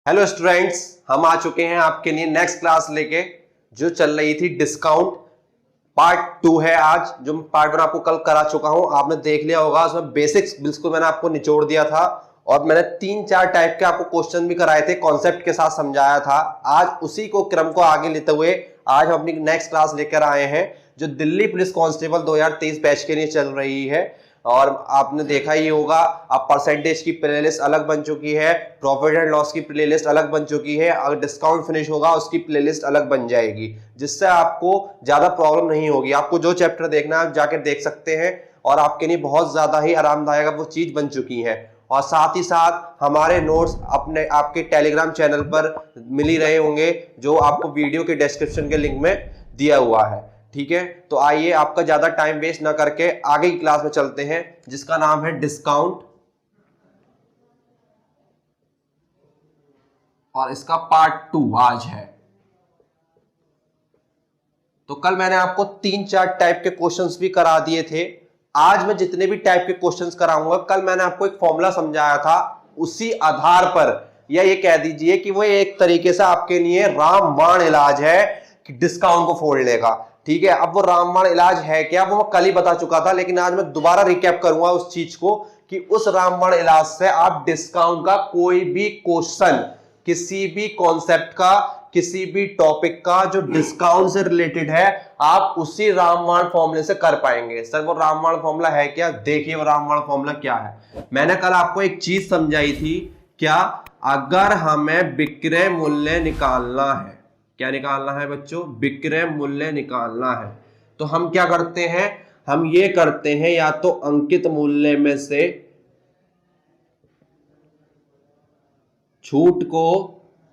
Hello students, हम आ चुके हैं आपके लिए नेक्स्ट क्लास लेके जो चल रही थी डिस्काउंट पार्ट 2 है आज। जो पार्ट 1 आपको कल करा चुका हूं, आपने देख लिया होगा। उसमें बेसिक्स बिल्कुल मैंने आपको निचोड़ दिया था और मैंने 3-4 टाइप के आपको क्वेश्चन भी कराए थे, कॉन्सेप्ट के साथ समझाया था। आज उसी को क्रम को आगे लेते हुए आज हम अपनी नेक्स्ट क्लास लेकर आए हैं जो दिल्ली पुलिस कांस्टेबल 2023 बैच के लिए चल रही है। और आपने देखा ही होगा, अब परसेंटेज की प्लेलिस्ट अलग बन चुकी है, प्रॉफिट एंड लॉस की प्लेलिस्ट अलग बन चुकी है। अगर डिस्काउंट फिनिश होगा उसकी प्लेलिस्ट अलग बन जाएगी, जिससे आपको ज्यादा प्रॉब्लम नहीं होगी। आपको जो चैप्टर देखना है आप जाके देख सकते हैं और आपके लिए बहुत ज्यादा ही आरामदायक वो चीज बन चुकी है। और साथ ही साथ हमारे नोट्स अपने आपके टेलीग्राम चैनल पर मिल ही रहे होंगे, जो आपको वीडियो के डिस्क्रिप्शन के लिंक में दिया हुआ है। ठीक है, तो आइए आपका ज्यादा टाइम वेस्ट ना करके आगे की क्लास में चलते हैं, जिसका नाम है डिस्काउंट और इसका पार्ट 2 आज है। तो कल मैंने आपको 3-4 टाइप के क्वेश्चंस भी करा दिए थे। आज मैं जितने भी टाइप के क्वेश्चंस कराऊंगा, कल मैंने आपको एक फॉर्मूला समझाया था, उसी आधार पर, या ये कह दीजिए कि वो एक तरीके से आपके लिए रामबाण इलाज है कि डिस्काउंट को फोड़ने का। ठीक है, अब वो रामबाण इलाज है क्या, वो मैं कल ही बता चुका था, लेकिन आज मैं दोबारा रिकैप करूंगा उस चीज को कि उस रामबाण इलाज से आप डिस्काउंट का कोई भी क्वेश्चन, किसी भी कॉन्सेप्ट का, किसी भी टॉपिक का जो डिस्काउंट से रिलेटेड है, आप उसी रामबाण फॉर्मूले से कर पाएंगे। सर वो रामबाण फॉर्मूला है क्या? देखिए वो रामबाण फॉर्मूला क्या है। मैंने कल आपको एक चीज समझाई थी, क्या? अगर हमें विक्रय मूल्य निकालना है, क्या निकालना है बच्चों? विक्रय मूल्य निकालना है, तो हम क्या करते हैं? हम ये करते हैं, या तो अंकित मूल्य में से छूट को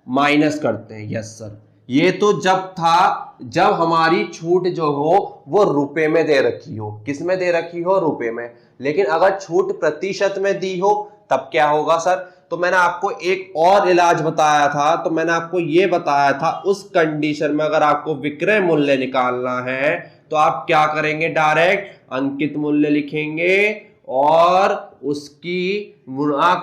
माइनस करते हैं। यस सर, ये तो जब था जब हमारी छूट जो हो वो रुपए में दे रखी हो। किस में दे रखी हो? रुपए में। लेकिन अगर छूट प्रतिशत में दी हो तब क्या होगा सर? तो मैंने आपको एक और इलाज बताया था, तो मैंने आपको ये बताया था, उस कंडीशन में अगर आपको विक्रय मूल्य निकालना है तो आप क्या करेंगे? डायरेक्ट अंकित मूल्य लिखेंगे और उसकी गुणा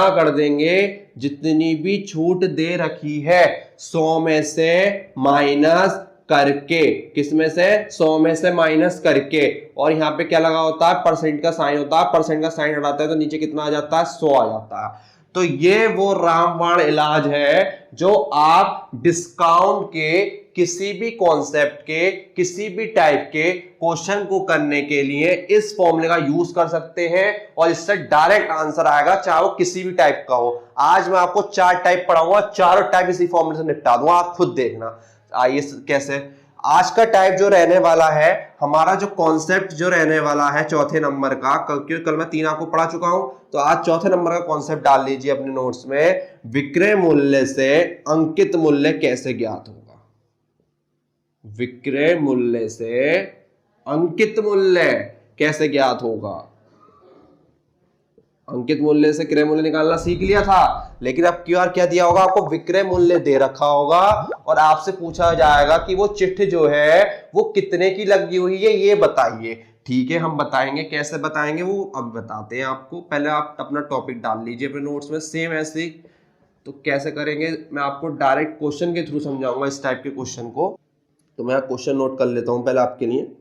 कर देंगे जितनी भी छूट दे रखी है 100 में से माइनस करके। किस में से? 100 में से माइनस करके। और यहाँ पे क्या लगा होता है? परसेंट का साइन होता है। परसेंट का साइन हटाते हैं तो नीचे कितना आ जाता है? 100 आ जाता है। तो ये वो रामबाण इलाज है जो आप डिस्काउंट के किसी भी कॉन्सेप्ट के, किसी भी टाइप के क्वेश्चन को करने के लिए इस फॉर्मूले का यूज कर सकते हैं और इससे डायरेक्ट आंसर आएगा, चाहे वो किसी भी टाइप का हो। आज मैं आपको 4 टाइप पढ़ाऊंगा, चारों टाइप इसी फॉर्मूले से निपटा दूंगा, आप खुद देखना। आइए कैसे। आज का टाइप जो रहने वाला है, हमारा जो कॉन्सेप्ट जो रहने वाला है चौथे नंबर का, क्योंकि कल मैं 3 आपको पढ़ा चुका हूं, तो आज चौथे नंबर का कॉन्सेप्ट डाल लीजिए अपने नोट्स में। विक्रय मूल्य से अंकित मूल्य कैसे ज्ञात होगा? विक्रय मूल्य से अंकित मूल्य कैसे ज्ञात होगा? अंकित मूल्य से क्रय मूल्य निकालना सीख लिया था, लेकिन अब क्यूआर क्या दिया होगा आपको? विक्रय मूल्य दे रखा होगा और आपसे पूछा जाएगा कि वो चिट्ठ जो है वो कितने की लगी हुई है, ये बताइए। ठीक है, हम बताएंगे। कैसे बताएंगे वो अब बताते हैं आपको। पहले आप अपना टॉपिक डाल लीजिए अपने नोट्स में, सेम ऐसे। तो कैसे करेंगे मैं आपको डायरेक्ट क्वेश्चन के थ्रू समझाऊंगा इस टाइप के क्वेश्चन को। तो मैं क्वेश्चन नोट कर लेता हूं पहले आपके लिए।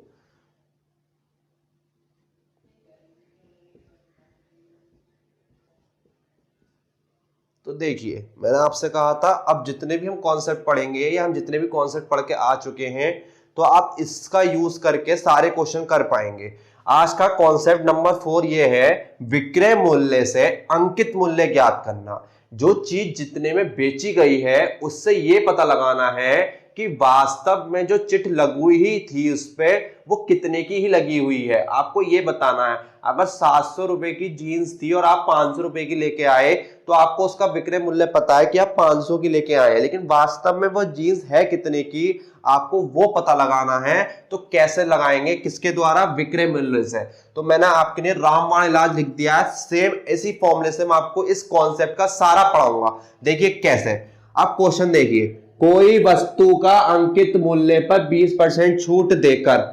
तो देखिए, मैंने आपसे कहा था अब जितने भी हम कॉन्सेप्ट पढ़ेंगे या हम जितने भी कॉन्सेप्ट पढ़ के आ चुके हैं, तो आप इसका यूज करके सारे क्वेश्चन कर पाएंगे। आज का कॉन्सेप्ट नंबर 4 ये है, विक्रय मूल्य से अंकित मूल्य ज्ञात करना। जो चीज जितने में बेची गई है उससे ये पता लगाना है कि वास्तव में जो चिट लगी ही थी उस पे वो कितने की ही लगी हुई है। आपको ये बताना है, अगर 700 रुपए की जीन्स थी और आप 500 रुपए की लेके आए, तो आपको उसका विक्रय मूल्य पता है कि आप 500 की लेके आए हैं, लेकिन वास्तव में वो जीन्स है कितने की, आपको वो पता लगाना है। तो कैसे लगाएंगे? किसके द्वारा? विक्रय मूल्य से। तो मैंने आपके लिए रामबाण इलाज लिख दिया है। सेम इसी फॉर्मूले से मैं आपको इस कॉन्सेप्ट का सारा पढ़ाऊंगा। देखिए कैसे। अब क्वेश्चन देखिए, कोई वस्तु का अंकित मूल्य पर 20% छूट देकर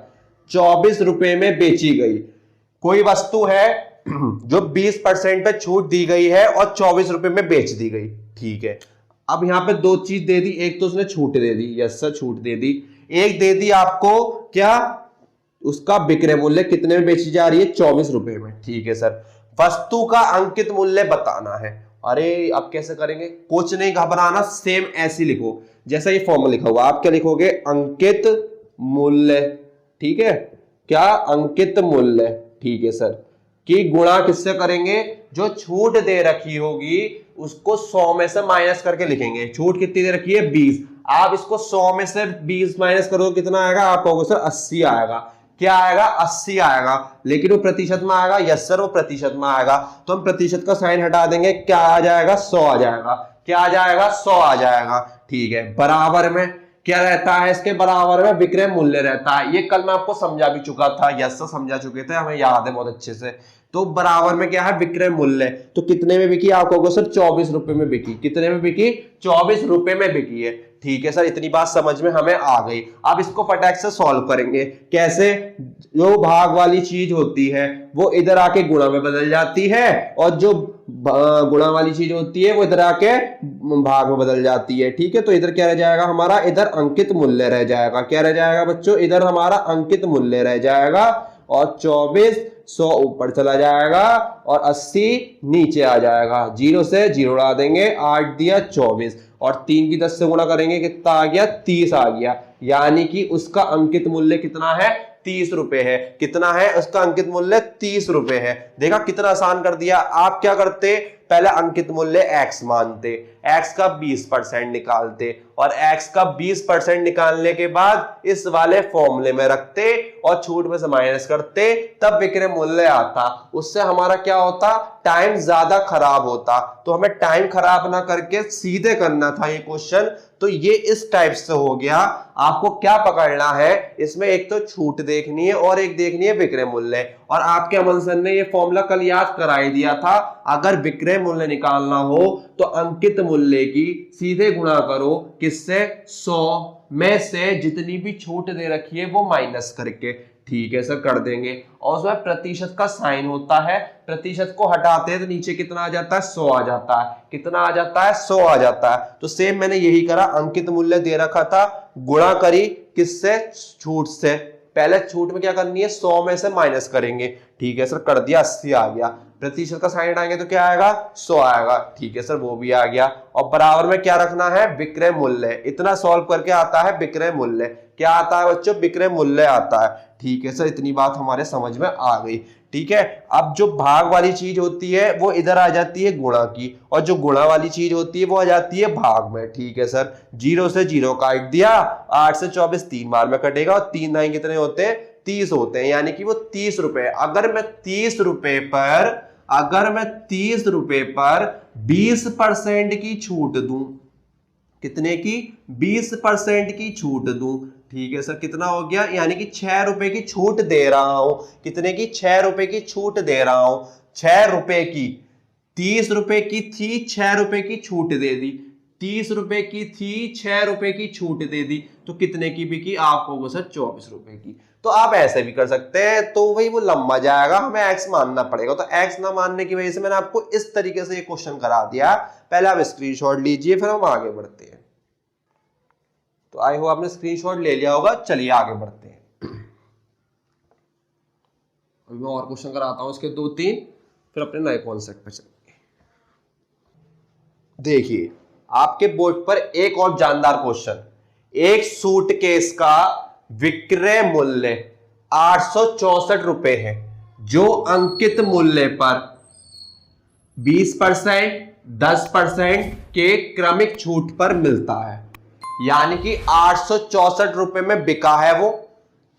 24 रुपए में बेची गई। कोई वस्तु है जो 20% पे छूट दी गई है और 24 रुपए में बेच दी गई। ठीक है, अब यहां पे दो चीज दे दी, एक तो उसने छूट दे दी, यस सर छूट दे दी, एक दे दी आपको क्या, उसका विक्रय मूल्य कितने में बेची जा रही है, 24 रुपए में। ठीक है सर, वस्तु का अंकित मूल्य बताना है। अरे अब कैसे करेंगे, कुछ नहीं घबराना, सेम ऐसे लिखो जैसा ये फॉर्मूला लिखा हुआ। आप क्या लिखोगे, अंकित मूल्य, ठीक है, क्या, अंकित मूल्य, ठीक है सर, कि गुणा किससे करेंगे, जो छूट दे रखी होगी उसको 100 में से माइनस करके लिखेंगे। छूट कितनी दे रखी है, 20, आप इसको 100 में से 20 माइनस करो कितना आएगा, आप कहोगे सर 80 आएगा। क्या आएगा, 80 आएगा, लेकिन वो प्रतिशत में आएगा, यस सर वो प्रतिशत में आएगा, तो हम प्रतिशत का साइन हटा देंगे, क्या आ जाएगा, 100 आ जाएगा, क्या आ जाएगा, 100 आ जाएगा। ठीक है, बराबर में क्या रहता है, इसके बराबर में विक्रय मूल्य रहता है। ये कल मैं आपको समझा भी चुका था, यस सर समझा चुके थे, हमें याद है बहुत अच्छे से। तो बराबर में क्या है, विक्रय मूल्य, तो कितने में बिकी, आप कहोगे सर 24 रुपए में बिकी, कितने में बिकी, 24 रुपए में बिकी है। ठीक है सर, इतनी बात समझ में हमें आ गई। अब इसको फटाक से सॉल्व करेंगे, कैसे, जो भाग वाली चीज होती है वो इधर आके गुणा में बदल जाती है, और जो गुणा वाली चीज होती है वो इधर आके भाग में बदल जाती है। ठीक है, तो इधर क्या रह जाएगा हमारा, इधर अंकित मूल्य रह जाएगा। क्या रह जाएगा बच्चों, इधर हमारा अंकित मूल्य रह जाएगा, और 24 100 ऊपर चला जाएगा और 80 नीचे आ जाएगा। 0 से 0 उड़ा देंगे, 8 दिया 24, और 3 की 10 से गुणा करेंगे, कितना आ गया, 30 आ गया। यानी कि उसका अंकित मूल्य कितना है, 30 रुपए है। कितना है उसका अंकित मूल्य, 30 रुपए है। देखा कितना आसान कर दिया। आप क्या करते, पहले अंकित मूल्य x मानते, x का 20% निकालते, और x का 20% निकालने के बाद इस वाले फॉर्मूले में रखते और छूट में से माइनस करते, तब विक्रय मूल्य आता। उससे हमारा क्या होता, टाइम ज्यादा खराब होता। तो हमें टाइम खराब ना करके सीधे करना था ये क्वेश्चन। तो ये इस टाइप से हो गया। आपको क्या पकड़ना है, इसमें एक तो छूट देखनी है और एक देखनी है विक्रय मूल्य। और आपके अमन सर ने ये फॉर्मूला कल याद कराई दिया था, अगर विक्रय मूल्य निकालना हो तो अंकित मूल्य की सीधे गुणा करो, किससे, 100 में से जितनी भी छूट दे रखी है वो माइनस करके। ठीक है सर, कर देंगे। और उसमें प्रतिशत का साइन होता है, प्रतिशत को हटाते हैं तो नीचे कितना आ जाता है, 100 आ जाता है। कितना आ जाता है, 100 आ जाता है। तो सेम मैंने यही करा, अंकित मूल्य दे रखा था, गुणा करी किससे, छूट से। पहले छूट में क्या करनी है, 100 में से माइनस करेंगे। ठीक है सर, कर दिया, 80 आ गया। प्रतिशत का साइन हटाएंगे तो क्या आएगा, 100 आएगा। ठीक है सर, वो भी आ गया। और बराबर में क्या रखना है, विक्रय मूल्य। इतना सॉल्व करके आता है विक्रय मूल्य। क्या आता है बच्चों, विक्रय मूल्य आता है। ठीक है सर, इतनी बात हमारे समझ में आ गई। ठीक है, अब जो भाग वाली चीज होती है वो इधर आ जाती है गुणा की, और जो गुणा वाली चीज होती है वो आ जाती है भाग में। ठीक है सर, 0 से 0 काट दिया, 8 से 24 3 बार में कटेगा, और 3 9 कितने होते हैं, 30 होते हैं। यानी कि वो 30 रुपए। अगर मैं 30 रुपए पर 20% की छूट दूं, कितने की, 20% की छूट दूं। ठीक है सर, कितना हो गया, यानी कि 6 रुपए की छूट दे रहा हूं। कितने की, 6 रुपए की छूट दे रहा हूं। 6 रुपए की, 30 रुपए की थी, 6 रुपए की छूट दे दी। 30 रुपए की थी, 6 रुपए की छूट दे दी, तो कितने की बिकी, आपको सर 24 रुपए की। तो आप ऐसे भी कर सकते हैं, तो वही वो लंबा जाएगा, हमें x मानना पड़ेगा। तो x ना मानने की वजह से मैंने आपको इस तरीके से ये क्वेश्चन करा दिया। पहले आप स्क्रीनशॉट लीजिए, फिर हम आगे बढ़ते हैं। तो आई होप आपने स्क्रीनशॉट ले लिया होगा। चलिए आगे बढ़ते हैं। अभी मैं और क्वेश्चन कराता हूं इसके 2-3, फिर अपने नए कॉन्सेप्ट पे चलेंगे। देखिए, आपके बोर्ड पर एक और जानदार क्वेश्चन, एक सूटकेस का विक्रय मूल्य 864 रुपए है, जो अंकित मूल्य पर 20%, 10% के क्रमिक छूट पर मिलता है। यानी कि 864 रुपए में बिका है वो।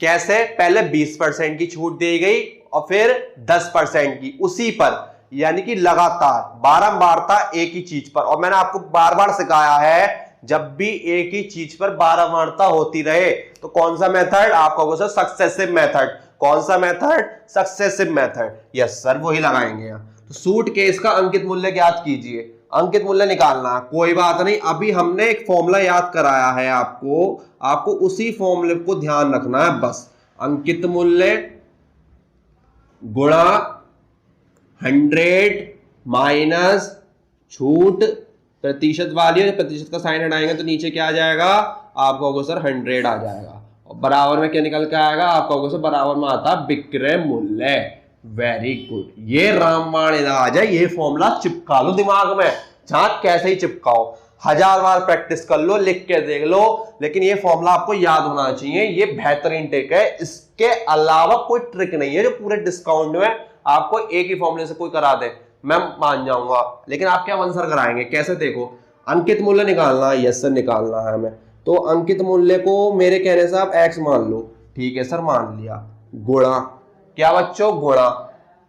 कैसे, पहले 20% की छूट दी गई और फिर 10% की उसी पर, यानी कि लगातार बारंबारता एक ही चीज पर। और मैंने आपको बार बार सिखाया है, जब भी एक ही चीज पर बारंबारता होती रहे तो कौन सा मेथड, आपको सर सक्सेसिव मेथड। कौन सा method, successive method. Yes sir, वही लगाएंगे यहां। तो सूटकेस का अंकित मूल्य ज्ञात कीजिए, अंकित मूल्य निकालना। कोई बात नहीं, अभी हमने एक फॉर्मूला याद कराया है आपको उसी फॉर्मूले को ध्यान रखना है बस। अंकित मूल्य गुणा 100 माइनस छूट प्रतिशत वाली है, प्रतिशत का साइन हटाएंगे तो नीचे क्या आ जाएगा आपका होगा सर 100 आ जाएगा, और बराबर में क्या निकल के आएगा आपका होगा सर बराबर में आता विक्रय मूल्य। वेरी गुड, ये रामबाण इलाज है, ये फॉर्मूला चिपका लो दिमाग में, जहां कैसे ही चिपकाओ, 1000 बार प्रैक्टिस कर लो, लिख के देख लो, लेकिन ये फॉर्मूला आपको याद होना चाहिए। ये बेहतरीन ट्रिक है, इसके अलावा कोई ट्रिक नहीं है जो पूरे डिस्काउंट में आपको एक ही फॉर्मूले से कोई करा दे, मैं मान जाऊंगा। लेकिन आप क्या आंसर कराएंगे, कैसे, देखो अंकित मूल्य निकालना है, यस सर निकालना है हमें, तो अंकित मूल्य को मेरे कहने से आप x मान लो, ठीक है सर मान लिया, गुणा क्या बच्चों, गुणा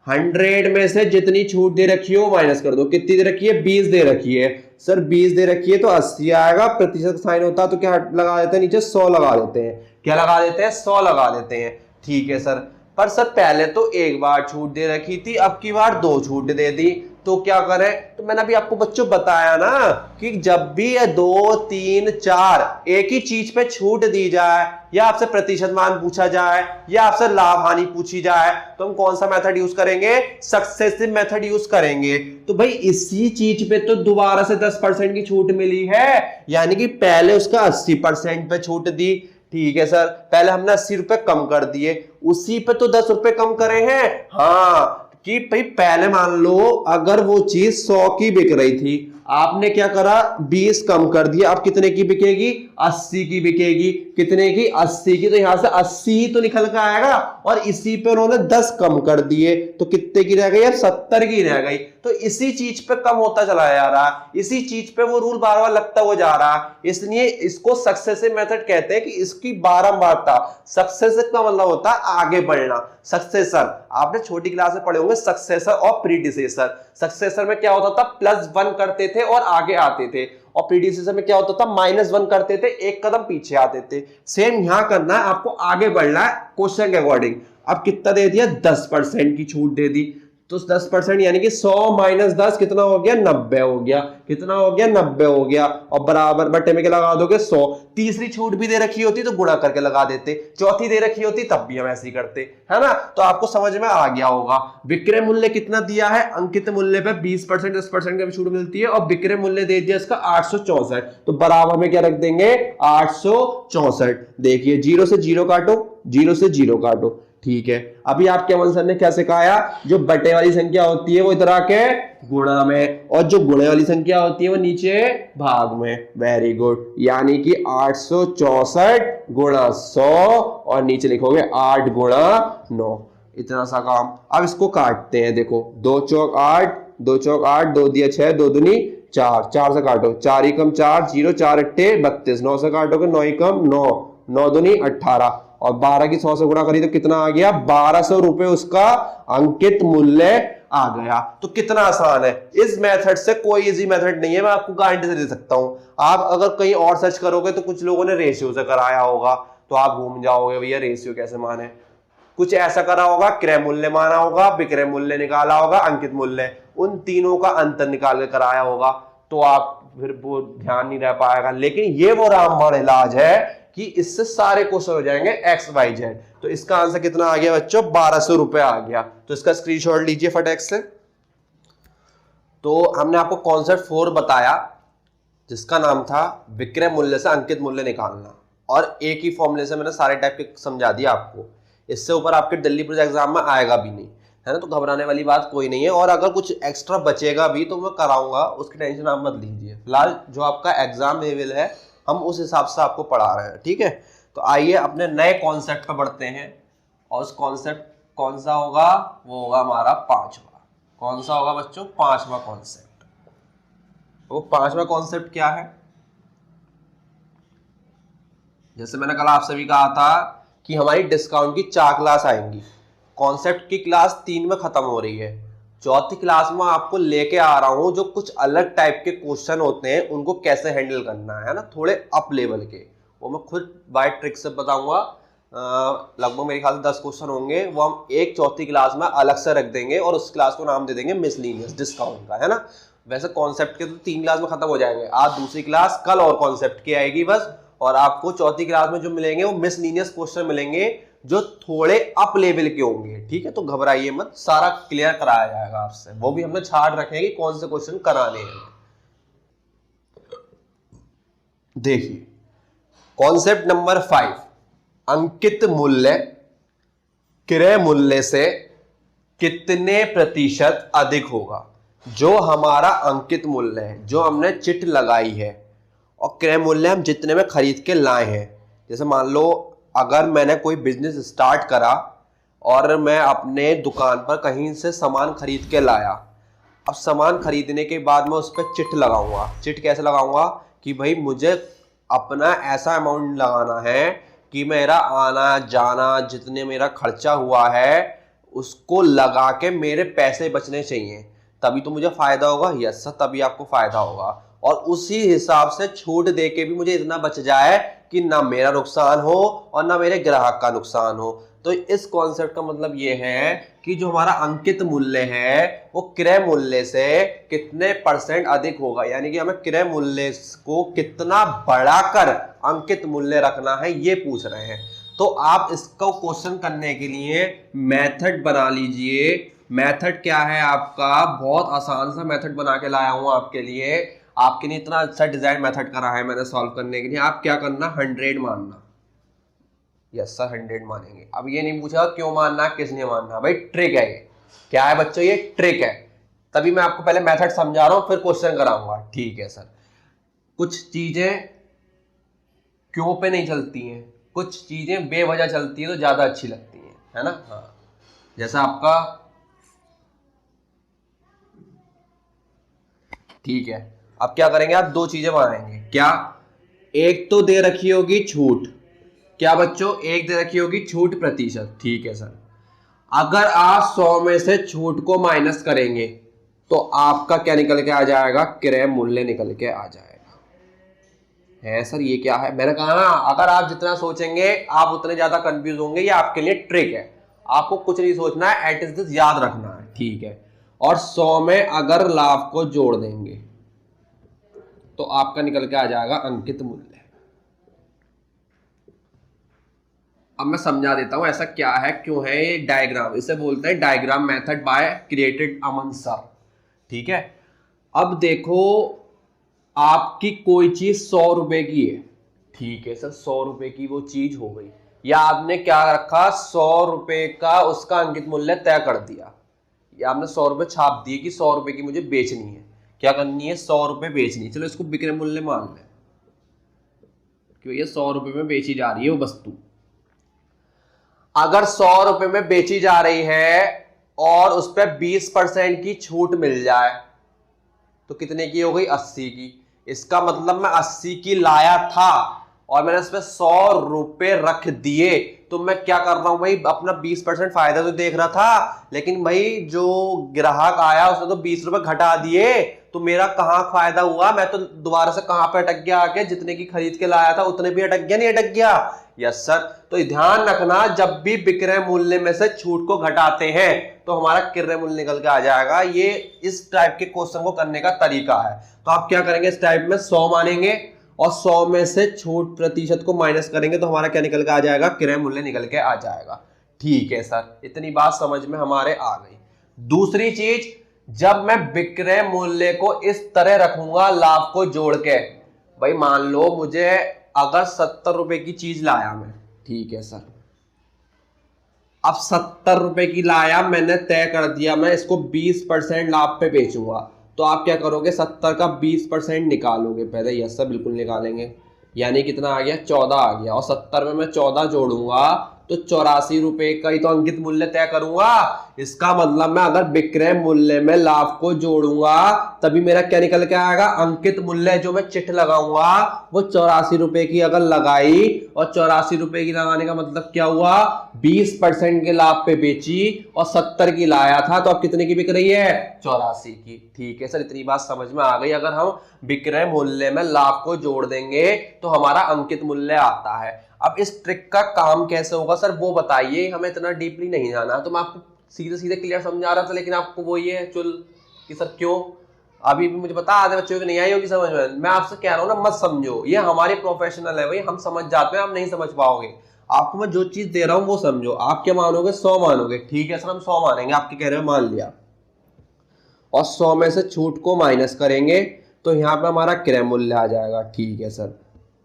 100 में से जितनी छूट दे रखी है वो माइनस कर दो, कितनी दे रखी है 20 दे रखी है सर, 20 दे रखी है तो 80 आएगा, प्रतिशत साइन होता तो क्या लगा देते हैं नीचे 100 लगा देते हैं, क्या लगा देते हैं 100 लगा देते हैं, ठीक है सर। पर सर पहले तो एक बार छूट दे रखी थी, अब की बार 2 छूट दे दी, तो क्या करें, तो मैंने अभी आपको बच्चों बताया ना कि जब भी 2 3 4 एक ही चीज पे छूट दी जाए, या आपसे प्रतिशत मान पूछा जाए, या आपसे लाभ हानि पूछी जाए, तो हम कौन सा मेथड यूज करेंगे, सक्सेसिव मेथड यूज करेंगे। तो भाई इसी चीज पे तो दोबारा से 10% की छूट मिली है, यानी कि पहले उसका 80% पे छूट दी, ठीक है सर, पहले हमने 80 रुपए कम कर दिए, उसी पे तो 10 रुपए कम करे हैं, हाँ, कि भाई पहले मान लो अगर वो चीज 100 की बिक रही थी, आपने क्या करा 20 कम कर दिया, अब कितने की बिकेगी 80 की बिकेगी, कितने की 80 की, तो यहां से 80 ही तो निकल कर आएगा, और इसी पे उन्होंने 10 कम कर दिए तो कितने की रह गई, अब 70 की रह गई। तो इसी चीज पे कम होता चला जा रहा, इसी चीज पे वो रूल बार बार लगता हुआ जा रहा, इसलिए इसको सक्सेसिव मेथड कहते हैं कि इसकी बारंबारता। सक्सेसिव का मतलब होता है आगे बढ़ना, सक्सेसर आपने छोटी क्लास में पढ़े होंगे, सक्सेसर और प्रीडिसेसर। सक्सेसर में क्या होता था +1 करते थे और आगे आते थे, और प्रीडिसेसर में क्या होता था -1 करते थे, एक कदम पीछे आते थे। सेम यहां करना है, आपको आगे बढ़ना है क्वेश्चन के अकॉर्डिंग। अब कितना दे दिया 10% की छूट दे दी, तो 10% यानी कि 100 - 10 कितना हो गया 90 हो गया, कितना हो गया 90 हो गया, और बराबर बट्टे में क्या लगा दोगे 100। तीसरी छूट भी दे रखी होती तो गुणा करके लगा देते, चौथी दे रखी होती तब भी हम ऐसे ही करते, है ना। तो आपको समझ में आ गया होगा। विक्रय मूल्य कितना दिया है, अंकित मूल्य पे 20% 10% की छूट मिलती है, और विक्रय मूल्य दे दिया इसका 864, तो बराबर में क्या रख देंगे 864। देखिए 0 से 0 काटो, 0 से 0 काटो, ठीक है। अभी आपके अमन सर ने क्या सिखाया, जो बटे वाली संख्या होती है वो इधर आके गुणा में, और जो गुणे वाली संख्या होती है वो नीचे भाग में। वेरी गुड, यानी कि 864 गुणा 100, और नीचे लिखोगे 8 गुणा 9, इतना सा काम। अब इसको काटते हैं, देखो 2 चौक 8, 2 चौक 8, 2 दिया 6, 2 दूनी 4, 4 से काटो, 4 ही कम 4, 0 4 अट्ठे 32, 9 से काटोगे 9 ही कम 9, 9 दूनी 18, और 12 की 100 से गुणा करी तो कितना आ गया 1200 रुपए उसका अंकित मूल्य आ गया। तो कितना आसान है, इस मेथड से कोई इजी मेथड नहीं है, मैं आपको गारंटी से दे सकता हूं। आप अगर कहीं और सर्च करोगे तो कुछ लोगों ने रेशियो से कराया होगा, तो आप घूम जाओगे भैया रेशियो कैसे माने, कुछ ऐसा करा होगा, क्रय मूल्य माना होगा, विक्रय मूल्य निकाला होगा, अंकित मूल्य, उन तीनों का अंतर निकाल कर कराया होगा, तो आप फिर वो ध्यान नहीं रह पाएगा। लेकिन ये वो रामबाण इलाज है कि इससे सारे क्वेश्चन हो जाएंगे XYZ। तो इसका आंसर कितना आ गया बच्चों 1200 रुपए आ गया। तो इसका स्क्रीनशॉट लीजिए फटाक से। तो हमने आपको कॉन्सेप्ट 4 बताया, जिसका नाम था विक्रय मूल्य से अंकित मूल्य निकालना, और एक ही फॉर्मूले से मैंने सारे टाइप के समझा दिया आपको। इससे ऊपर आपके दिल्ली पुलिस एग्जाम में आएगा भी नहीं, है ना, तो घबराने वाली बात कोई नहीं है। और अगर कुछ एक्स्ट्रा बचेगा भी तो मैं कराऊंगा, उसकी टेंशन आप मत लीजिए। फिलहाल जो आपका एग्जाम लेवल है हम उस हिसाब से आपको पढ़ा रहे हैं, ठीक है। तो आइए अपने नए कॉन्सेप्ट पर बढ़ते हैं, और उस कॉन्सेप्ट कौन सा होगा, वो होगा हमारा 5वां। कौन सा होगा बच्चों 5वां कॉन्सेप्ट। वो 5वां कॉन्सेप्ट क्या है, जैसे मैंने कल आपसे भी कहा था कि हमारी डिस्काउंट की 4 क्लास आएंगी। कॉन्सेप्ट की क्लास 3 में खत्म हो रही है, चौथी क्लास में आपको लेके आ रहा हूं जो कुछ अलग टाइप के क्वेश्चन होते हैं उनको कैसे हैंडल करना है ना, थोड़े अप लेवल के, वो मैं खुद बाय ट्रिक से बताऊंगा। लगभग मेरे ख्याल से 10 क्वेश्चन होंगे, वो हम एक चौथी क्लास में अलग से रख देंगे, और उस क्लास को नाम दे देंगे मिसलेनियस डिस्काउंट का, है ना। वैसे कॉन्सेप्ट के तो 3 क्लास में खत्म हो जाएंगे, आज दूसरी क्लास, कल और कॉन्सेप्ट की आएगी बस। और आपको चौथी क्लास में जो मिलेंगे वो मिसलेनियस क्वेश्चन मिलेंगे, जो थोड़े अप लेवल के होंगे, ठीक है। तो घबराइए मत, सारा क्लियर कराया जाएगा आपसे, वो भी हमने छाट रखे कि कौन से क्वेश्चन कराने हैं। देखिए कॉन्सेप्ट नंबर 5, अंकित मूल्य क्रय मूल्य से कितने प्रतिशत अधिक होगा। जो हमारा अंकित मूल्य है, जो हमने चिट लगाई है, और क्रय मूल्य हम जितने में खरीद के लाए हैं। जैसे मान लो अगर मैंने कोई बिजनेस स्टार्ट करा और मैं अपने दुकान पर कहीं से सामान खरीद के लाया, अब सामान खरीदने के बाद मैं उस पर चिट लगाऊंगा। चिट कैसे लगाऊंगा कि भाई मुझे अपना ऐसा अमाउंट लगाना है कि मेरा आना जाना जितने मेरा खर्चा हुआ है उसको लगा के मेरे पैसे बचने चाहिए, तभी तो मुझे फायदा होगा। यस सर, तभी आपको फायदा होगा। और उसी हिसाब से छूट दे के भी मुझे इतना बच जाए कि ना मेरा नुकसान हो और ना मेरे ग्राहक का नुकसान हो। तो इस कॉन्सेप्ट का मतलब ये है कि जो हमारा अंकित मूल्य है वो क्रय मूल्य से कितने परसेंट अधिक होगा, यानी कि हमें क्रय मूल्य को कितना बढ़ाकर अंकित मूल्य रखना है, ये पूछ रहे हैं। तो आप इसको क्वेश्चन करने के लिए मेथड बना लीजिए। मेथड क्या है आपका, बहुत आसान सा मेथड बना के लाया हूं आपके लिए। आपके लिए इतना अच्छा डिजाइन मेथड करा है मैंने सॉल्व करने के लिए। आप क्या करना, 100 मानना। यस सर 100 मानेंगे। अब ये नहीं पूछा क्यों मानना, किसने मानना, भाई ट्रिक है ये। क्या है बच्चों, ये ट्रिक है। तभी मैं आपको पहले मेथड समझा रहा हूं फिर क्वेश्चन कराऊंगा। ठीक है सर। कुछ चीजें क्यों पे नहीं चलती हैं, कुछ चीजें बेवजह चलती है तो ज्यादा अच्छी लगती है ना। हाँ, जैसा आपका, ठीक है। अब क्या करेंगे, आप दो चीजें बनाएंगे। क्या, एक तो दे रखी होगी छूट। क्या बच्चों, एक दे रखी होगी छूट प्रतिशत। ठीक है सर। अगर आप 100 में से छूट को माइनस करेंगे तो आपका क्या निकल के आ जाएगा, क्रय मूल्य निकल के आ जाएगा। है सर ये क्या है, मैंने कहा ना अगर आप जितना सोचेंगे आप उतने ज्यादा कंफ्यूज होंगे। ये आपके लिए ट्रिक है, आपको कुछ नहीं सोचना है, एट इज दिस याद रखना है। ठीक है। और 100 में अगर लाभ को जोड़ देंगे तो आपका निकल के आ जाएगा अंकित मूल्य। अब मैं समझा देता हूं ऐसा क्या है, क्यों है ये डायग्राम। इसे बोलते हैं diagram method by created Aman sir. ठीक है। अब देखो आपकी कोई चीज 100 रुपए की है। ठीक है सर, 100 रुपए की वो चीज हो गई, या आपने क्या रखा, 100 रुपए का उसका अंकित मूल्य तय कर दिया, या आपने 100 रुपए छाप दिए कि 100 रुपए की मुझे बेचनी है। क्या करनी है, 100 रुपए बेचनी है। चलो इसको विक्रय मूल्य मान लें क्यों, ये 100 रुपए में बेची जा रही है वो वस्तु। अगर 100 रुपए में बेची जा रही है और उस पर 20% की छूट मिल जाए तो कितने की हो गई, 80 की। इसका मतलब मैं 80 की लाया था और मैंने इस पे 100 रुपए रख दिए, तो मैं क्या कर रहा हूं भाई, अपना 20% फायदा तो देख रहा था, लेकिन भाई जो ग्राहक आया उसने तो 20 रुपए घटा दिए, तो मेरा कहां फायदा हुआ, मैं तो दोबारा से कहां पे अटक गया, आके जितने की खरीद के लाया था उतने भी अटक गया, नहीं अटक गया। Yes sir. तो ध्यान रखना जब भी विक्रय मूल्य में से छूट को घटाते हैं तो हमारा क्रय मूल्य निकल के आ जाएगा। ये इस टाइप के क्वेश्चन को करने का तरीका है। तो आप क्या करेंगे, इस टाइप में 100 मानेंगे और 100 में से छूट प्रतिशत को माइनस करेंगे तो हमारा क्या निकल के आ जाएगा, क्रय मूल्य निकल के आ जाएगा। ठीक है सर, इतनी बात समझ में हमारे आ गई। दूसरी चीज, जब मैं विक्रय मूल्य को इस तरह रखूंगा लाभ को जोड़ के, भाई मान लो मुझे अगर 70 रुपए की चीज लाया मैं, ठीक है सर, अब 70 रुपए की लाया, मैंने तय कर दिया मैं इसको 20% लाभ पे बेचूंगा, तो आप क्या करोगे, 70 का 20% निकालोगे पहले। यस सर बिल्कुल निकालेंगे, यानी कितना आ गया, 14 आ गया, और 70 में मैं 14 जोड़ूंगा तो 84 रुपए का ही तो अंकित मूल्य तय करूंगा। इसका मतलब मैं अगर विक्रय मूल्य में लाभ को जोड़ूंगा तभी मेरा क्या निकल के आएगा, अंकित मूल्य। जो मैं चिट लगाऊंगा वो 84 रुपए की अगर लगाई, और 84 रुपए की लगाने का मतलब क्या हुआ, 20% के लाभ पे बेची और 70 की लाया था, तो अब कितने की बिक रही है, 84 की। ठीक है सर, इतनी बात समझ में आ गई। अगर हम विक्रय मूल्य में लाभ को जोड़ देंगे तो हमारा अंकित मूल्य आता है। अब इस ट्रिक का काम कैसे होगा सर वो बताइए, हमें इतना डीपली नहीं जाना। तो मैं आपको सीधे सीधे क्लियर समझा रहा था, लेकिन आपको वो ये चुल कि सर क्यों, अभी भी मुझे पता आधे बच्चों को नहीं आई होगी समझ में। मैं आपसे कह रहा हूं ना, मत समझो, ये हमारे प्रोफेशनल है भाई, हम समझ जाते हैं, आप नहीं समझ पाओगे। आपको मैं जो चीज दे रहा हूं वो समझो। आप क्या मानोगे? 100 मानोगे, ठीक है सर हम 100 मानेंगे, आपके कह रहे हो मान लिया, और 100 में से छूट को माइनस करेंगे तो यहाँ पे हमारा क्रय मूल्य आ जाएगा। ठीक है सर,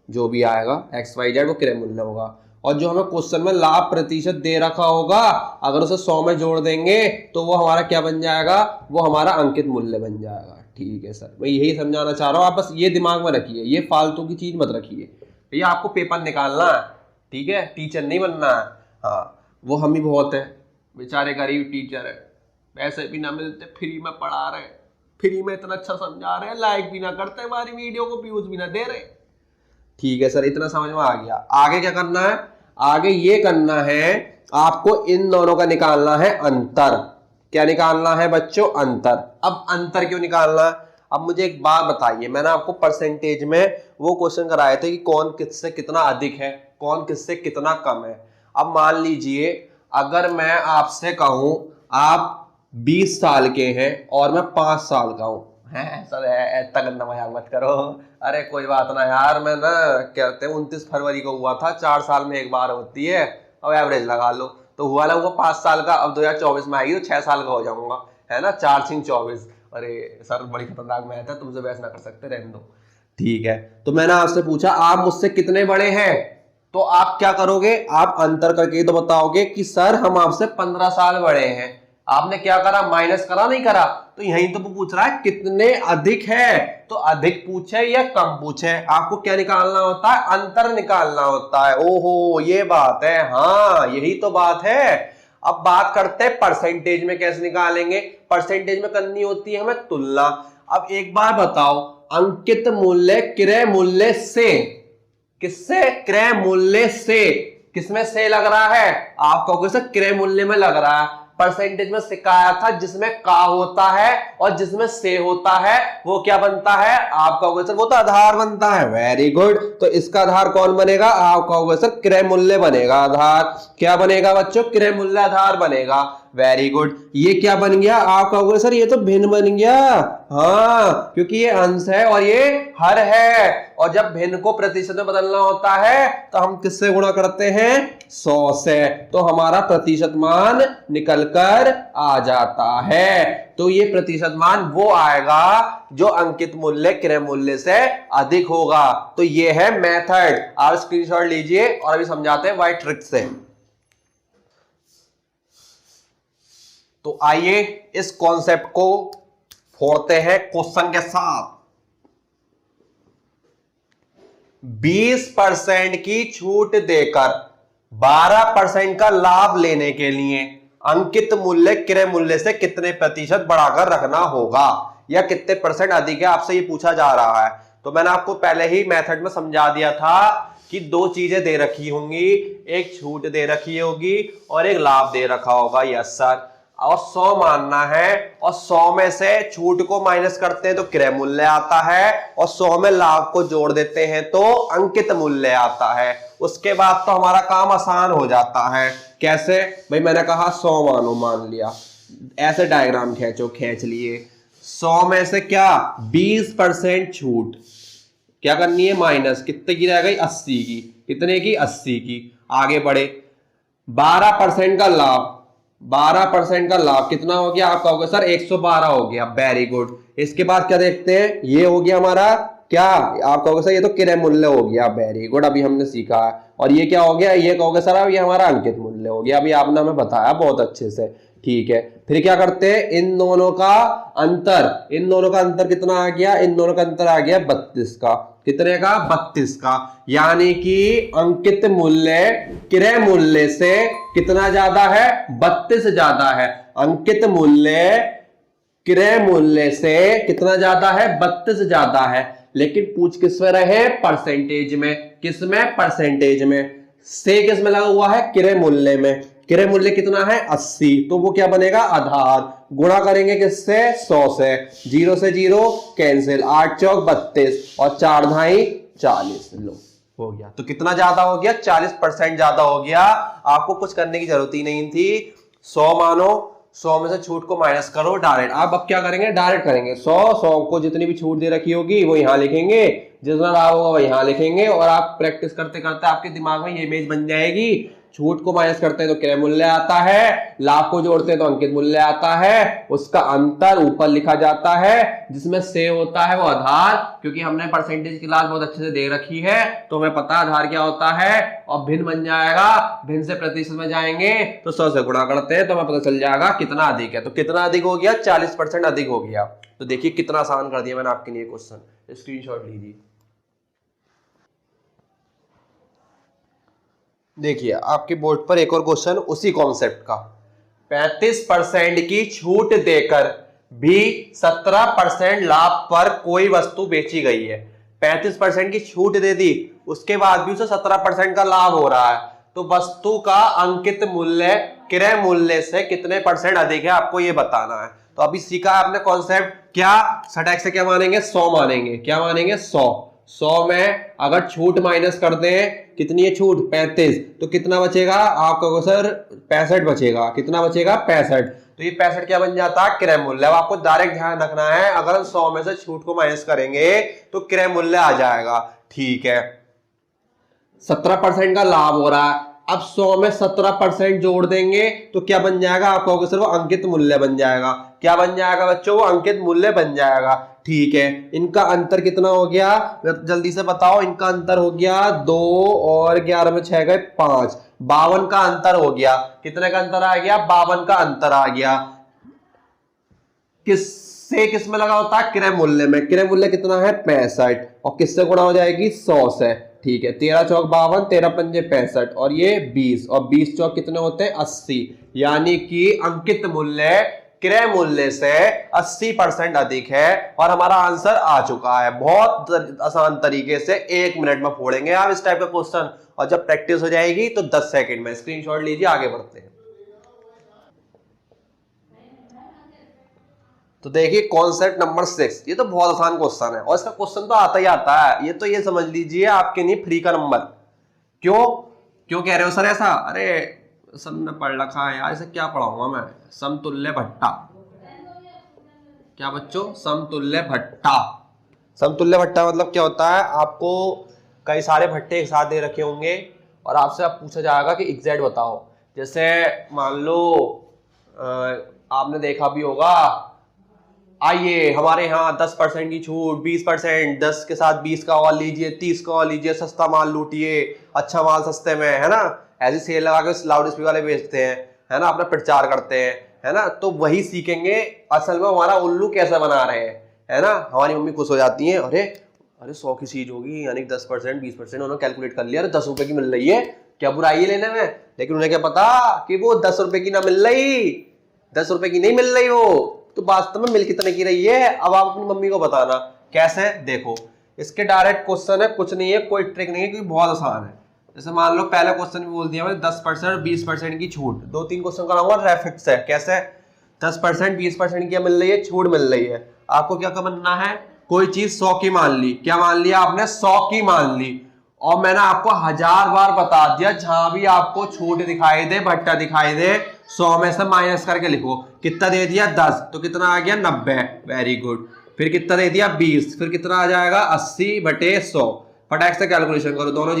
जो भी आएगा XYZ वो क्रय मूल्य होगा। और जो हमें क्वेश्चन में लाभ प्रतिशत दे रखा होगा, अगर उसे 100 में जोड़ देंगे तो वो हमारा क्या बन जाएगा? वो हमारा अंकित मूल्य बन जाएगा। ठीक है सर, मैं यही समझाना चाह रहा हूँ, आप बस ये दिमाग में रखिए, ये फालतू की चीज मत रखिए। ये आपको पेपर निकालना है, ठीक है, टीचर नहीं बनना है। हाँ, वो हम ही बहुत है, बेचारे गरीब टीचर है, पैसे भी ना मिलते, फ्री में पढ़ा रहे, फ्री में इतना अच्छा समझा रहे हैं, लाइक भी ना करते हमारी वीडियो को, व्यूज भी ना दे रहे। ठीक है सर, इतना समझ में आ गया। आगे क्या करना है? आगे ये करना है, आपको इन दोनों का निकालना है अंतर। क्या निकालना है बच्चों? अंतर। अब अंतर क्यों निकालना है? अब मुझे एक बात बताइए, मैंने आपको परसेंटेज में वो क्वेश्चन कराए थे कि कौन किससे कितना अधिक है, कौन किससे कितना कम है। अब मान लीजिए अगर मैं आपसे कहूं आप 20 साल के हैं और मैं 5 साल का हूं, सर इतना गंदा मजाक मत करो। अरे कोई बात ना यार, मैं ना कहते हैं 29 फरवरी को हुआ था, 4 साल में एक बार होती है, अब एवरेज लगा लो, तो हुआ हुआ 5 साल का, अब 2024 में आएगी तो 6 साल का हो जाऊंगा, है ना, 4 सिंह 24। अरे सर बड़ी खतरनाक मैथ है, तुमसे बहस ना कर सकते, रहने दो। ठीक है, तो मैंने आपसे पूछा आप मुझसे कितने बड़े हैं, तो आप क्या करोगे? आप अंतर करके तो बताओगे कि सर हम आपसे 15 साल बड़े हैं। आपने क्या करा? माइनस करा, नहीं करा? तो यही तो वो पूछ रहा है कितने अधिक है, तो अधिक पूछे या कम पूछे, आपको क्या निकालना होता है? अंतर निकालना होता है। ओहो ये बात है, हाँ यही तो बात है। अब बात करते हैं परसेंटेज में कैसे निकालेंगे। परसेंटेज में करनी होती है हमें तुलना। अब एक बार बताओ, अंकित मूल्य क्रय मूल्य से, किससे? क्रय मूल्य से। किसमें से लग रहा है? आप कहोगे सर क्रय मूल्य में लग रहा है। परसेंटेज में सिखाया था जिसमें का होता है और जिसमें से होता है वो क्या बनता है? आप कहोगे सर वो तो आधार बनता है। वेरी गुड, तो इसका आधार कौन बनेगा? आप कहोगे सर क्रय मूल्य बनेगा आधार। क्या बनेगा बच्चों? क्रय मूल्य आधार बनेगा। वेरी गुड, ये क्या बन गया? आप कहोगे सर ये तो भिन्न बन गया। हाँ, क्योंकि ये अंश है और ये हर है, और जब भिन्न को प्रतिशत में बदलना होता है तो हम किससे गुणा करते हैं? 100 से। तो हमारा प्रतिशत मान निकलकर आ जाता है। तो ये प्रतिशत मान वो आएगा जो अंकित मूल्य क्रय मूल्य से अधिक होगा। तो ये है मेथड। आप स्क्रीनशॉट लीजिए और अभी समझाते हैं वाइट ट्रिक से। तो आइए इस कॉन्सेप्ट को फोड़ते हैं क्वेश्चन के साथ। 20% की छूट देकर 12% का लाभ लेने के लिए अंकित मूल्य क्रय मूल्य से कितने प्रतिशत बढ़ाकर रखना होगा, या कितने परसेंट अधिक है, आपसे ये पूछा जा रहा है। तो मैंने आपको पहले ही मेथड में समझा दिया था कि दो चीजें दे रखी होंगी, एक छूट दे रखी होगी और एक लाभ दे रखा होगा। यस सर, और 100 मानना है और 100 में से छूट को माइनस करते हैं तो क्रय मूल्य आता है, और 100 में लाभ को जोड़ देते हैं तो अंकित मूल्य आता है। उसके बाद तो हमारा काम आसान हो जाता है। कैसे भाई? मैंने कहा 100 मानो, मान लिया, ऐसे डायग्राम खींचो, खींच लिए। 100 में से क्या? 20% छूट, क्या करनी है? माइनस, कितने की रह गई? 80 की। कितने की? 80 की। आगे बढ़े, 12% का लाभ, 12% का लाभ कितना हो गया? आप कहोगे सर 112 हो गया। Very good. इसके बाद क्या देखते हैं? ये हो गया हमारा क्या? आप कहोगे सर ये तो क्रय मूल्य हो गया। वेरी गुड, अभी हमने सीखा है। और ये क्या हो गया? ये कहोगे सर अब ये हमारा अंकित मूल्य हो गया। अभी आपने हमें बताया बहुत अच्छे से। ठीक है, फिर क्या करते हैं? इन दोनों का अंतर, इन दोनों का अंतर कितना आ गया? इन दोनों का अंतर आ गया 32 का। कितने का? 32 का। यानी कि अंकित मूल्य क्रय मूल्य से कितना ज्यादा है? 32 ज्यादा है। अंकित मूल्य क्रय मूल्य से कितना ज्यादा है? 32 ज्यादा है। लेकिन पूछ किस में रहे? परसेंटेज में। किस में? परसेंटेज में। से किस में लगा हुआ है? क्रय मूल्य में। क्रय मूल्य कितना है? 80। तो वो क्या बनेगा? आधार। गुणा करेंगे किससे? 100 से। 0 से 0 कैंसिल, 8 चौक 32 और 4 ढाई 40। लो हो गया। तो कितना ज्यादा हो गया? 40% ज्यादा हो गया। आपको कुछ करने की जरूरत ही नहीं थी। 100 मानो, 100 में से छूट को माइनस करो डायरेक्ट। आप अब क्या करेंगे? डायरेक्ट करेंगे। 100 को जितनी भी छूट दे रखी होगी वो यहां लिखेंगे, जितना लाभ होगा वही यहाँ लिखेंगे और आप प्रैक्टिस करते करते आपके दिमाग में ये इमेज बन जाएगी। छूट को माइनस करते हैं तो क्रय मूल्य आता है, लाभ को जोड़ते हैं तो अंकित मूल्य आता है, उसका अंतर ऊपर लिखा जाता है, जिसमें से होता है वो आधार, क्योंकि हमने परसेंटेज की क्लास बहुत अच्छे से दे रखी है तो हमें पता है आधार क्या होता है। और भिन्न बन जाएगा, भिन्न से प्रतिशत में जाएंगे तो 100 से गुणा करते हैं तो हमें पता चल जाएगा कितना अधिक है। तो कितना अधिक हो गया, 40% अधिक हो गया। तो देखिए कितना आसान कर दिया मैंने आपके लिए क्वेश्चन, स्क्रीनशॉट लीजिए। देखिए आपके बोर्ड पर एक और क्वेश्चन उसी कॉन्सेप्ट का, 35% की छूट देकर भी 17% लाभ पर कोई वस्तु बेची गई है। 35% की छूट दे दी, उसके बाद भी उसे 17% का लाभ हो रहा है, तो वस्तु का अंकित मूल्य क्रय मूल्य से कितने % अधिक है, आपको ये बताना है। तो अभी सीखा आपने कॉन्सेप्ट, क्या सटैक से क्या मानेंगे, 100 मानेंगे। क्या मानेंगे, 100 में अगर छूट माइनस कर दें, कितनी है छूट, 35, तो कितना बचेगा आपका सर, 65 बचेगा। कितना बचेगा, 65। तो ये 65 क्या बन जाता है, क्रय मूल्य। अब आपको डायरेक्ट ध्यान रखना है, अगर हम 100 में से छूट को माइनस करेंगे तो क्रय मूल्य आ जाएगा। ठीक है, 17% का लाभ हो रहा है, अब 100 में 17% जोड़ देंगे तो क्या बन जाएगा, आप कहोगे सर वो अंकित मूल्य बन जाएगा। क्या बन जाएगा बच्चों, वो अंकित मूल्य बन जाएगा। ठीक है, इनका अंतर कितना हो गया, जल्दी से बताओ। इनका अंतर हो गया 2 और 11 में 6 गए 5, 52 का अंतर हो गया। कितने का अंतर आ गया, 52 का अंतर आ गया। किससे किस में लगा होता है, क्रय मूल्य में। क्रय मूल्य कितना है, 65, और किससे गुणा हो जाएगी, 100 से। ठीक है, 13 चौक 52, 13 पंजे 65, और ये 20, और 20 चौक कितने होते हैं, 80। यानी कि अंकित मूल्य क्रय मूल्य से 80% अधिक है, और हमारा आंसर आ चुका है। बहुत आसान तरीके से 1 मिनट में फोड़ेंगे आप इस टाइप का क्वेश्चन, और जब प्रैक्टिस हो जाएगी तो 10 सेकंड में। स्क्रीनशॉट लीजिए, आगे बढ़ते हैं। तो देखिए कॉन्सेप्ट नंबर 6, ये तो बहुत आसान क्वेश्चन है, और इसका क्वेश्चन तो आता ही आता है। ये तो ये समझ लीजिए आपके लिए फ्री का नंबर। क्यों कह रहे हो सर ऐसा, अरे सर ने पढ़ रखा है यार, इसे क्या पढ़ाऊंगा मैं, समतुल्य भट्टा। क्या बच्चों, समतुल्य भट्टा। समतुल्य भट्टा मतलब क्या होता है, आपको कई सारे भट्टे एक साथ दे रखे होंगे और आपसे अब पूछा जाएगा कि एग्जैक्ट बताओ। जैसे मान लो आपने देखा भी होगा, आइए हमारे यहाँ 10% की छूट, 20%, 10 के साथ 20 का और लीजिए, 30 का और लीजिए, सस्ता माल लूटिए, अच्छा माल सस्ते में, है ना। ऐसी सेल लगा के लाउड स्पीकर वाले बेचते हैं, है ना, अपना प्रचार करते हैं, है ना। तो वही सीखेंगे असल में हमारा उल्लू कैसे बना रहे हैं, है ना। हमारी मम्मी खुश हो जाती है, अरे 100 की चीज होगी यानी 10%, 20% उन्होंने कैलकुलेट कर लिया, अरे 10 रुपए की मिल रही है, क्या बुराई है लेने में। लेकिन उन्हें क्या पता कि वो 10 रुपए की ना मिल रही, 10 रुपए की नहीं मिल रही हो, तो वास्तव में मिल कितने की रही है। अब आप अपनी मम्मी को बताना कैसे, देखो इसके डायरेक्ट क्वेश्चन है, कुछ नहीं है, कोई ट्रिक नहीं है, क्योंकि बहुत आसान है। जैसे मान लो पहला क्वेश्चन भी बोल दिया मैंने 10% और 20% की छूट, 2-3 क्वेश्चन कराऊंगा ट्रैफिक से। कैसे, 10% 20% की मिल रही है, छूट मिल रही है, आपको क्या करना है, कोई चीज 100 की मान ली। क्या मान लिया आपने, 100 की मान ली, और मैंने आपको 1000 बार बता दिया, जहां भी आपको छूट दिखाई दे, भट्टा दिखाई दे, 100 में से माइनस करके लिखो। कितना दे दिया, 10, तो कितना आ गया, 90। Very good. फिर कितना दे दिया, 20, फिर कितना आ जाएगा, 80/100। फटाक से कैलकुलेशन करो, दोनों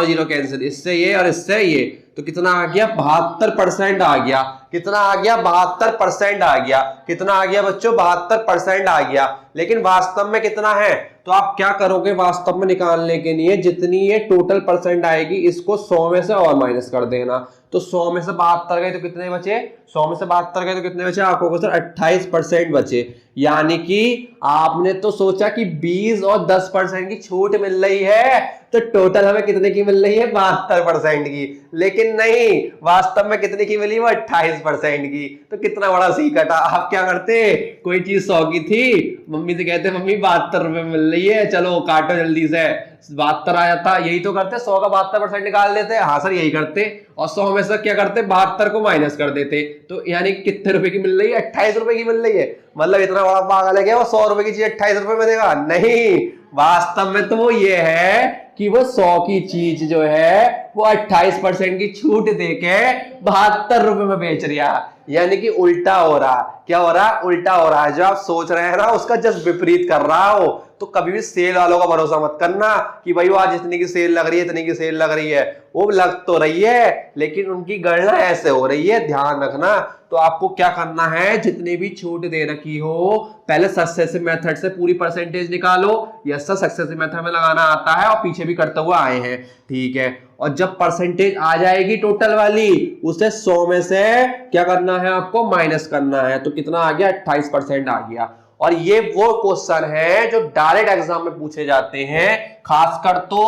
जीरो कैंसिल, इससे ये और इससे ये, तो कितना आ गया, 72% आ गया। कितना आ गया, 72% आ गया। कितना आ गया बच्चों, 72% आ गया। लेकिन वास्तव में कितना है, तो आप क्या करोगे, वास्तव में निकालने के लिए जितनी ये टोटल परसेंट आएगी, इसको 100 में से और माइनस कर देना। तो 100 में से 72 गए तो कितने बचे, 100 में से 72 गए तो कितने बचे, आपको सर 28% बचे। यानी कि आपने तो सोचा कि 20 और 10% की छूट मिल रही है, तो टोटल हमें कितने की मिल रही है, 72% की। लेकिन नहीं, वास्तव में कितने की मिली, वो 28% की। तो कितना बड़ा सीखटा। आप क्या करते, कोई चीज 100 की थी, मम्मी से कहते मम्मी 72 रुपए मिल रही है, चलो काटो जल्दी से, 72 आ जाता। यही तो करते, 100 का 72% निकाल देते। हाँ सर यही करते, और 100 में से क्या करते, 72 को माइनस कर देते। तो यानी कितने रुपए की मिल रही है, 28 रुपए की मिल रही है। मतलब इतना बड़ा पागल है क्या, वो 100 रुपए की चीज 28 रुपए में देगा, नहीं। वास्तव में तो वो ये है कि वो 100 की चीज जो है वो 28% की छूट देके 72 रुपए में बेच रहा। यानी कि उल्टा हो रहा। क्या हो रहा, उल्टा हो रहा है। जो आप सोच रहे हैं ना उसका जस्ट विपरीत कर रहा हो। तो कभी भी सेल वालों का भरोसा मत करना कि भाई वो आज इतनी की सेल लग रही है, इतनी की सेल लग रही है। वो लग तो रही है लेकिन उनकी गणना ऐसे हो रही है, ध्यान रखना। तो आपको क्या करना है, जितनी भी छूट दे रखी हो पहले सक्सेसिव मेथड से पूरी परसेंटेज निकालो। यस सर, सक्सेसिव मेथड में लगाना आता है और पीछे भी करते हुए आए हैं, ठीक है। और जब परसेंटेज आ जाएगी टोटल वाली, उसे 100 में से क्या करना है, आपको माइनस करना है। तो कितना आ गया, 28% आ गया। और ये वो क्वेश्चन है जो डायरेक्ट एग्जाम में पूछे जाते हैं, खासकर तो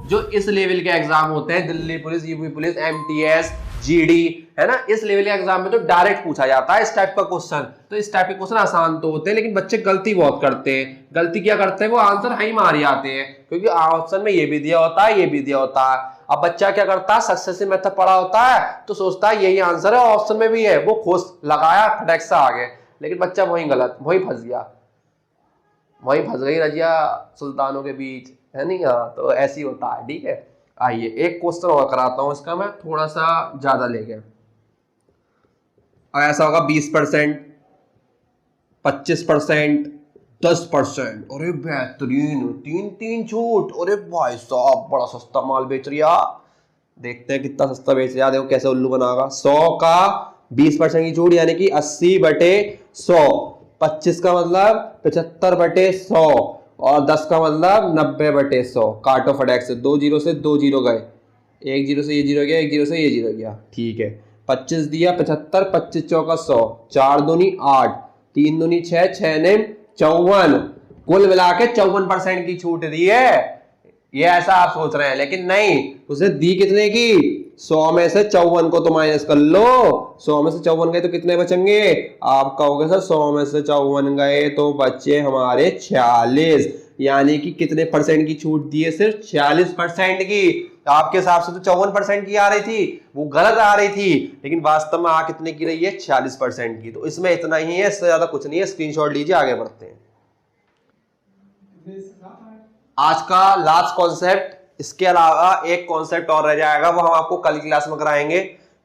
जो इस लेवल के एग्जाम होते हैं, Delhi police, UP police, MTS, GD, है ना, इस लेवल के एग्जाम में तो डायरेक्ट पूछा जाता है इस टाइप का क्वेश्चन। तो इस टाइप के क्वेश्चन आसान तो होते हैं, लेकिन बच्चे गलती बहुत करते हैं। गलती क्या करते हैं, वो आंसर हाई मार आते हैं, क्योंकि ऑप्शन में ये भी दिया होता है, ये भी दिया होता है। अब बच्चा क्या करता है, सक्सेसिव मेथड पढ़ा होता है तो सोचता है यही आंसर है, ऑप्शन में भी है, वो खोज लगाया, फटक से आ गए। लेकिन बच्चा वही गलत, वही फंस गया, वही फंस गई रजिया सुल्तानों के बीच, है नहीं। हाँ, तो ऐसी होता है, ठीक है। आइए एक क्वेश्चन और कराता हूं, इसका मैं थोड़ा सा ज्यादा लेके। ऐसा होगा 20%, 25%, 10%। अरे बेहतरीन, 3 छूट। अरे भाई साहब बड़ा सस्ता माल बेच रिया। देखते हैं कितना सस्ता बेच रहा, देखो कैसे उल्लू बनागा। 100 का 20% की छूट यानी कि 80/100। 25 का मतलब 75/100 और 10 का मतलब 90/100। काटो फटाक से, 2 जीरो से 2 जीरो गए, 1 जीरो से ये जीरो गया, 1 जीरो से ये जीरो गया, ठीक है। 25 दिया 75, 25 चौका 100, 4 दूनी 8, 3 दूनी 6, 6 ने 54। कुल मिला के 54% की छूट दी है। ये ऐसा आप सोच रहे हैं, लेकिन नहीं, उसे दी कितने की, 100 में से 54 को तो माइनस कर लो। 100 में से 54 गए तो कितने बचेंगे, आप कहोगे सर 100 में से 54 गए तो बचे हमारे 46, यानी कि कितने परसेंट की छूट दी है, सिर्फ 46% की। आपके हिसाब से तो 54% की आ रही थी, वो गलत आ रही थी, लेकिन वास्तव में आ कितने की रही है, 46% की। तो इसमें इतना ही है, इससे ज्यादा कुछ नहीं है। स्क्रीनशॉट लीजिए, आगे बढ़ते हैं। आज का लास्ट कॉन्सेप्ट, इसके अलावा एक कॉन्सेप्ट और रह जाएगा, वो हम आपको कल की क्लास में कराएंगे,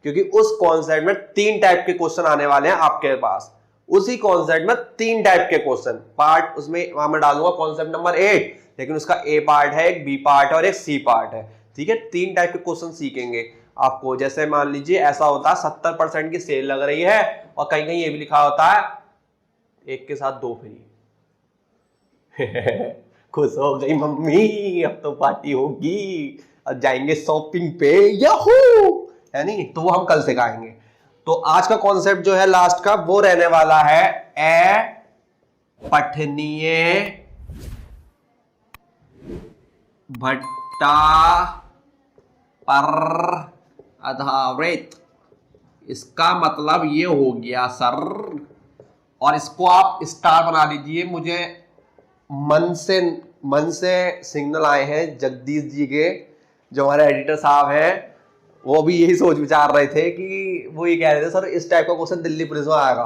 क्योंकि उस कॉन्सेप्ट में 3 टाइप के क्वेश्चन आने वाले हैं आपके पास। उसी कॉन्सेप्ट में 3 टाइप के क्वेश्चन पार्ट, उसमें मैं डालूंगा कॉन्सेप्ट नंबर 8, लेकिन उसका ए पार्ट है, एक बी पार्ट है और एक सी पार्ट है, ठीक है। 3 टाइप के क्वेश्चन सीखेंगे आपको। जैसे मान लीजिए ऐसा होता है 70% की सेल लग रही है और कहीं कहीं ये भी लिखा होता है एक के साथ 2 फ्री। खुश हो गई मम्मी, अब तो पार्टी होगी, अब जाएंगे शॉपिंग पे, याहू, है नहीं। तो वो हम कल सिखाएंगे। तो आज का कॉन्सेप्ट जो है लास्ट का, वो रहने वाला है अपठनीय भट्टा पर आधारित। इसका मतलब ये हो गया सर, और इसको आप स्टार बना दीजिए। मुझे मन से सिग्नल आए हैं जगदीश जी के, जो हमारे एडिटर साहब हैं, वो भी यही सोच विचार रहे थे कि वो ये कह रहे थे सर इस टाइप का क्वेश्चन दिल्ली पुलिस में आएगा,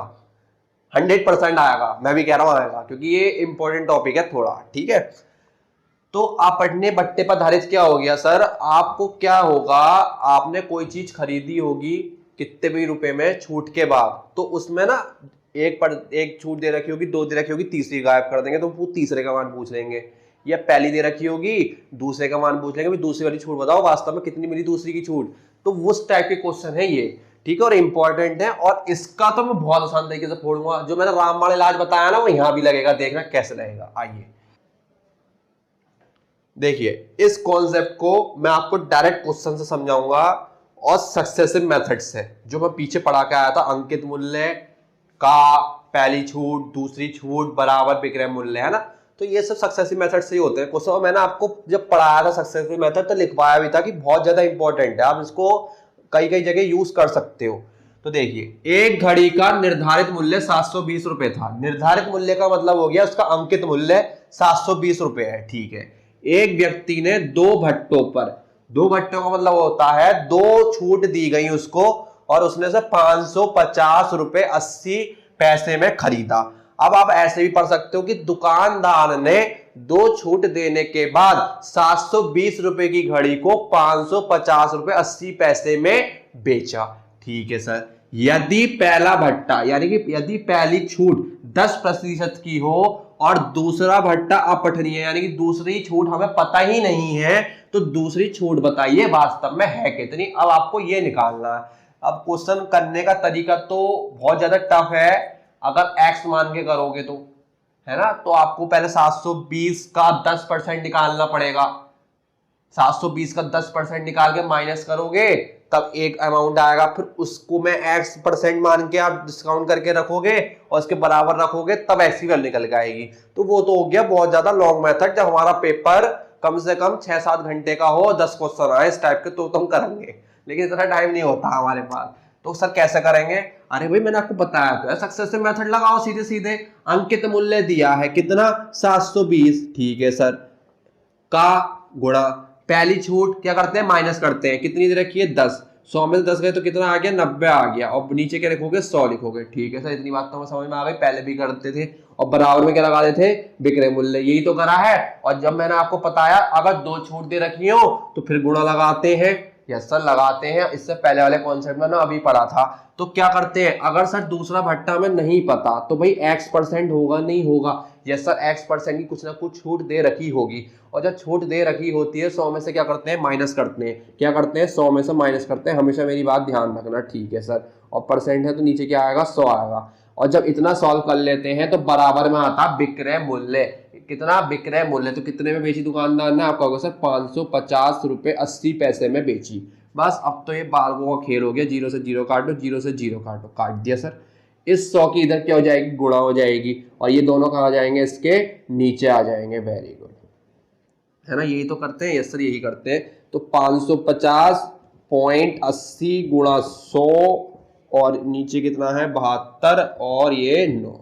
100% आएगा। मैं भी कह रहा हूं आएगा, क्योंकि ये इंपॉर्टेंट टॉपिक है थोड़ा, ठीक है। तो अपठनीय भट्टे पर आधारित क्या हो गया सर, आपको क्या होगा, आपने कोई चीज खरीदी होगी कितने भी रुपए में छूट के बाद, तो उसमें ना एक छूट दे रखी होगी, 2 दे रखी होगी, तीसरी गायब कर देंगे, तो वो तीसरे का मान पूछ लेंगे। या पहली दे रखी होगी, दूसरे का मान पूछ लेंगे, दूसरी वाली छूट बताओ वास्तव में कितनी मिली दूसरी की छूट। तो उस टाइप के क्वेश्चन है ये, ठीक है, और इंपॉर्टेंट है। और इसका तो मैं बहुत आसान तरीके से फोड़ूंगा, जो मैंने रामबाण इलाज बताया ना, वो यहां भी लगेगा, देखना कैसे लगेगा। आइए देखिए, इस कॉन्सेप्ट को मैं आपको डायरेक्ट क्वेश्चन से समझाऊंगा और सक्सेसिव मेथड से, जो मैं पीछे पढ़ा के आया था। अंकित मूल्य का पहली छूट, दूसरी छूट बराबर विक्रय मूल्य, है ना। तो ये सब सक्सेसिव मेथड से ही होते हैं क्वेश्चन। मैंने आपको जब पढ़ाया था सक्सेसिव मेथड, तो लिखवाया भी था कि बहुत ज्यादा इंपॉर्टेंट है, आप इसको कई कई जगह यूज कर सकते हो। तो देखिए, एक घड़ी का निर्धारित मूल्य 720 रुपए था। निर्धारित मूल्य का मतलब हो गया उसका अंकित मूल्य 720 रुपए है, ठीक है। एक व्यक्ति ने 2 भट्टों पर, 2 भट्टों का मतलब होता है 2 छूट दी गई उसको, और उसने से 550 रुपए 80 पैसे में खरीदा। अब आप ऐसे भी पढ़ सकते हो कि दुकानदार ने 2 छूट देने के बाद 720 रुपए की घड़ी को 550 रुपए 80 पैसे में बेचा, ठीक है सर। यदि पहला भट्टा, यानी कि यदि पहली छूट 10% की हो और दूसरा भट्टा अपठनीय, यानी कि दूसरी छूट हमें पता ही नहीं है, तो दूसरी छूट बताइए वास्तव में है कितनी। अब आपको ये निकालना है। अब क्वेश्चन करने का तरीका तो बहुत ज्यादा टफ है, अगर x मान के करोगे तो, है ना। तो आपको पहले 720 का 10% निकालना पड़ेगा। 720 का 10% निकाल के माइनस करोगे तब एक अमाउंट आएगा, फिर उसको मैं x% मान के आप डिस्काउंट करके रखोगे और उसके बराबर रखोगे तब x की वैल्यू निकल के आएगी। तो वो तो हो गया बहुत ज्यादा लॉन्ग मेथड। जब हमारा पेपर कम से कम 6-7 घंटे का हो, 10 क्वेश्चन आए इस टाइप के, तो हम करेंगे, लेकिन इतना टाइम नहीं होता हमारे पास। तो सर कैसे करेंगे? अरे भाई मैंने आपको बताया तो सक्सेसिव मेथड लगाओ, सीधे सीधे अंकित मूल्य दिया है कितना 720, ठीक है सर, का गुणा पहली छूट क्या करते हैं माइनस करते हैं, कितनी दे रखी है 10, 100 में 10 गए तो कितना आ गया 90 आ गया, और नीचे क्या लिखोगे 100 लिखोगे, ठीक है सर। इतनी बात तो हमें समझ में आ गई, पहले भी करते थे। और बराबर में क्या लगा देते थे विक्रय मूल्य, यही तो करा है। और जब मैंने आपको बताया अगर 2 छूट दे रखी हो तो फिर गुणा लगाते हैं, यस सर लगाते हैं। इससे पहले वाले कॉन्सेप्ट में ना अभी पढ़ा था। तो क्या करते हैं, अगर सर दूसरा भट्टा हमें नहीं पता तो भाई x% होगा नहीं होगा, यस सर x% की कुछ ना कुछ छूट दे रखी होगी। और जब छूट दे रखी होती है 100 में से क्या करते हैं माइनस करते हैं, क्या करते हैं 100 में से माइनस करते हैं, हमेशा मेरी बात ध्यान रखना, ठीक है सर। और परसेंट है तो नीचे क्या आएगा 100 आएगा। और जब इतना सॉल्व कर लेते हैं तो बराबर में आता विक्रय मूल्य, कितना विक्रय मूल्य, तो कितने में बेची दुकानदार ने, आपका होगा सर 550 रुपए 80 पैसे में बेची। बस अब तो ये बालकों का खेल हो गया, 0 से 0 काटो, 0 से 0 काटो, काट दिया सर। इस 100 की इधर क्या हो जाएगी गुणा हो जाएगी, और ये दोनों कहाँ जाएंगे इसके नीचे आ जाएंगे, वेरी गुड, है ना। यही तो करते हैं, यस सर यही करते हैं। तो 550.80 गुणा 100 और नीचे कितना है 72 और ये 9,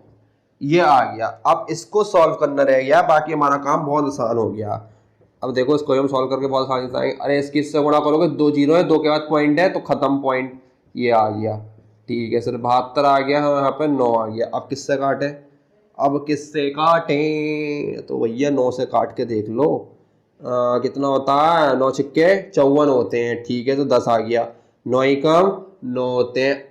ये आ गया। अब इसको सॉल्व करना रह गया, बाकी हमारा काम बहुत आसान हो गया। अब देखो इसको हम सॉल्व करके बहुत आसानी से आएंगे। अरे इसकी इससे गुणा करोगे, 2 जीरो है, 2 के बाद पॉइंट है तो खत्म पॉइंट, ये आ गया, ठीक है सर। 72 आ गया, यहाँ पे 9 आ गया। अब किससे काटे, अब किससे काटे, तो भैया 9 से काट के देख लो कितना होता है, 9 छिक्के 54 होते हैं, ठीक है। तो 10 आ गया, 9 ही कम 9 होते हैं,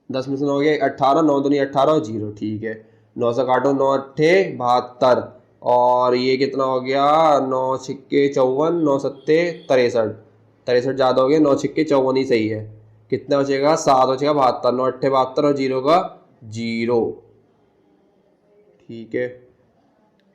10 में से 9 हो गया 18, 9 दूनी 18 और 0, ठीक है। 9 से काटो, 9 अट्ठे 72 और ये कितना हो गया 9 छिक्के 54, 9 सत्ते 63, 63 ज़्यादा हो गया, 9 छिक्के 54 ही सही है। कितना बचेगा 7 बचेगा 72, 9 अट्ठे 72 और 0 का 0, ठीक है।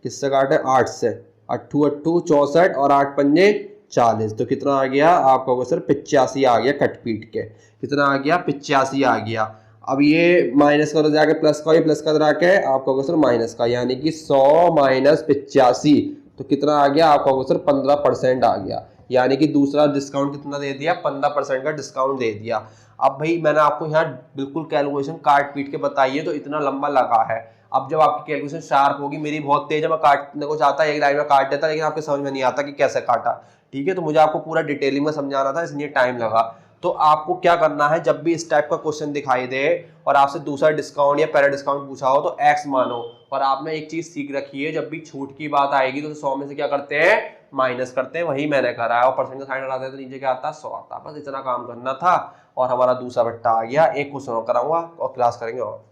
किससे काटे 8 से, 8 अट्ठू 64 और 8 पंजे 40, तो कितना आ गया आपका होगा सर 85 आ गया, कट पीट के कितना आ गया 85 आ गया। अब ये माइनस करो जाके प्लस का, ये प्लस का करा के आपका होगा सर माइनस का, यानी कि 100 माइनस 85, तो कितना आ गया आपका होगा सर 15% आ गया, यानी कि दूसरा डिस्काउंट कितना दे दिया 15% का डिस्काउंट दे दिया। अब भाई मैंने आपको यहाँ बिल्कुल कैलकुलेशन काट पीट के बताई है तो इतना लंबा लगा है। अब जब आपकी कैलकुलेशन शार्प होगी, मेरी बहुत तेज है, मैं काटने को चाहता एक लाइन में काट देता, लेकिन आपके समझ में नहीं आता कि कैसे काटा, ठीक है। तो मुझे आपको पूरा डिटेलिंग में समझाना था, इसलिए टाइम लगा। तो आपको क्या करना है, जब भी इस टाइप का क्वेश्चन दिखाई दे और आपसे दूसरा डिस्काउंट या पहला डिस्काउंट पूछा हो तो एक्स मानो। और आपने एक चीज सीख रखी है, जब भी छूट की बात आएगी तो 100 में से क्या करते हैं माइनस करते हैं, वही मैंने करा है। और परसेंट का साइन हटाते हैं तो नीचे क्या आता है 100 आता है। बस इतना काम करना था और हमारा दूसरा बट्टा आ गया। एक क्वेश्चन और कराऊंगा और क्लास करेंगे। और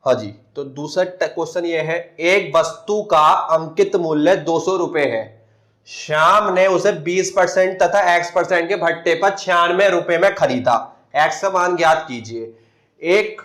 हाँ जी, तो दूसरा क्वेश्चन ये है, एक वस्तु का अंकित मूल्य 200 रुपए है, श्याम ने उसे 20% तथा x% के भट्टे पर 96 रुपए में खरीदा, x का मान ज्ञात कीजिए। एक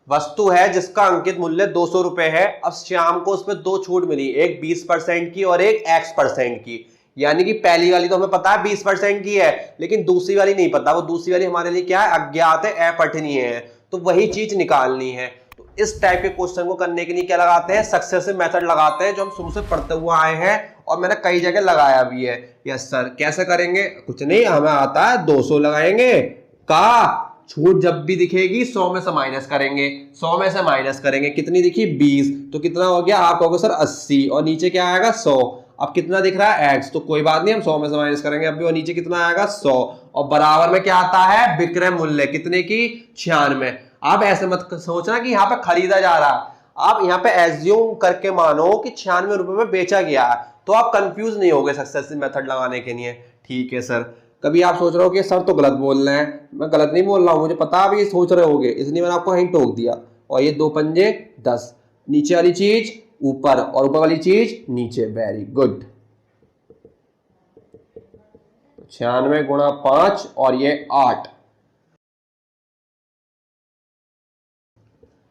वस्तु है जिसका अंकित मूल्य 200 रुपए है। अब श्याम को उस पर 2 छूट मिली, एक 20% की और एक x% की, यानी कि पहली वाली तो हमें पता है 20% की है, लेकिन दूसरी वाली नहीं पता। वो दूसरी वाली हमारे लिए क्या है अज्ञात है, अपठनीय है, तो वही चीज निकालनी है। तो इस टाइप के क्वेश्चन को करने के लिए क्या लगाते हैं सक्सेसिव मेथड लगाते हैं, जो हम शुरू से पढ़ते हुए आए हैं और मैंने कई जगह लगाया भी है। यस सर, कैसे करेंगे, कुछ नहीं हमें आता है 200 लगाएंगे का छूट जब भी दिखेगी 100 में से माइनस करेंगे, 100 में से माइनस करेंगे, कितनी दिखी 20, तो कितना हो गया आपका होगा सर 80 और नीचे क्या आएगा 100। अब कितना दिख रहा है x, तो कोई बात नहीं हम 100 में से माइनस करेंगे अब भी, और नीचे कितना आएगा 100 और बराबर में क्या आता है विक्रय मूल्य कितने की 96। आप ऐसे मत सोचना कि यहाँ पे खरीदा जा रहा है, आप यहाँ पे एज्यूम करके मानो कि 96 रुपए में बेचा गया है, तो आप कंफ्यूज नहीं होगे सक्सेसिव मेथड लगाने के लिए, ठीक है सर। कभी आप सोच रहे हो कि सर तो गलत बोल रहे हैं, मैं गलत नहीं बोल रहा हूं, मुझे पता आप ये सोच रहे होगे, इसलिए मैंने आपको हिंट टोक दिया। और ये 2 पंजे 10, नीचे वाली चीज ऊपर और ऊपर वाली चीज नीचे। Very good. 96 गुणा 5 और ये 8,